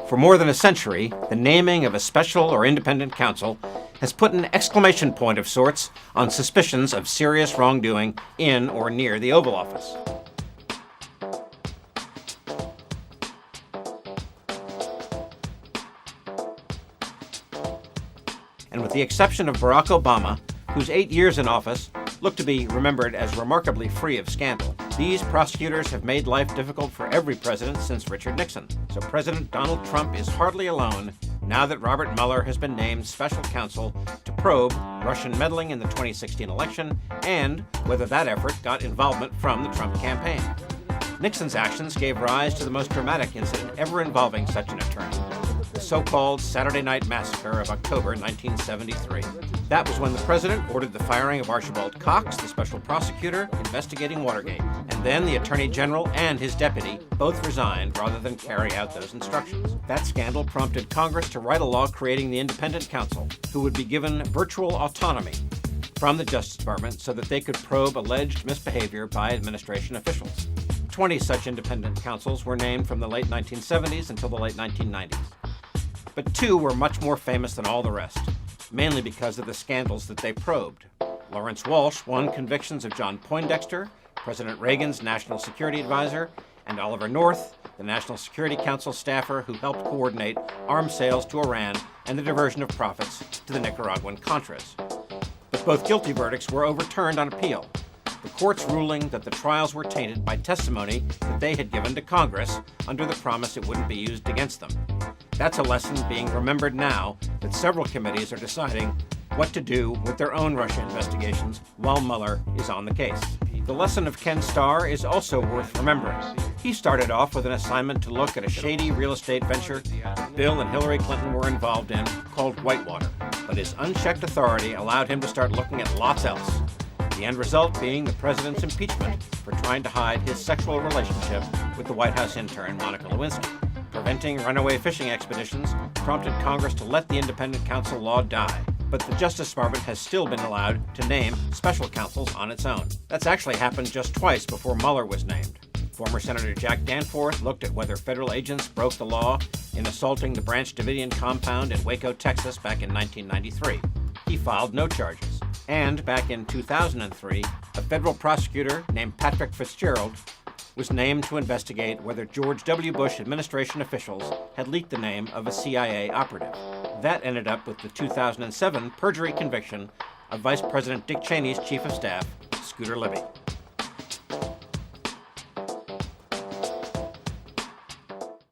For more than a century, the naming of a special or independent counsel has put an exclamation point of sorts on suspicions of serious wrongdoing in or near the Oval Office. And with the exception of Barack Obama, whose 8 years in office look to be remembered as remarkably free of scandal, these prosecutors have made life difficult for every president since Richard Nixon. So President Donald Trump is hardly alone now that Robert Mueller has been named special counsel to probe Russian meddling in the 2016 election and whether that effort got involvement from the Trump campaign. Nixon's actions gave rise to the most dramatic incident ever involving such an attorney, the so-called Saturday Night Massacre of October 1973. That was when the president ordered the firing of Archibald Cox, the special prosecutor investigating Watergate. And then the attorney general and his deputy both resigned rather than carry out those instructions. That scandal prompted Congress to write a law creating the independent counsel, who would be given virtual autonomy from the Justice Department so that they could probe alleged misbehavior by administration officials. 20 such independent counsels were named from the late 1970s until the late 1990s. But 2 were much more famous than all the rest, mainly because of the scandals that they probed. Lawrence Walsh won convictions of John Poindexter, President Reagan's national security advisor, and Oliver North, the National Security Council staffer who helped coordinate arms sales to Iran and the diversion of profits to the Nicaraguan Contras. But both guilty verdicts were overturned on appeal, the court's ruling that the trials were tainted by testimony that they had given to Congress under the promise it wouldn't be used against them. That's a lesson being remembered now that several committees are deciding what to do with their own Russia investigations while Mueller is on the case. The lesson of Ken Starr is also worth remembering. He started off with an assignment to look at a shady real estate venture Bill and Hillary Clinton were involved in called Whitewater, but his unchecked authority allowed him to start looking at lots else. The end result being the president's impeachment for trying to hide his sexual relationship with the White House intern Monica Lewinsky. Preventing runaway fishing expeditions prompted Congress to let the independent counsel law die, but the Justice Department has still been allowed to name special counsels on its own. That's actually happened just twice before Mueller was named. Former Senator Jack Danforth looked at whether federal agents broke the law in assaulting the Branch Davidian compound in Waco, Texas back in 1993. He filed no charges. And back in 2003, a federal prosecutor named Patrick Fitzgerald was named to investigate whether George W. Bush administration officials had leaked the name of a CIA operative. That ended up with the 2007 perjury conviction of Vice President Dick Cheney's chief of staff, Scooter Libby.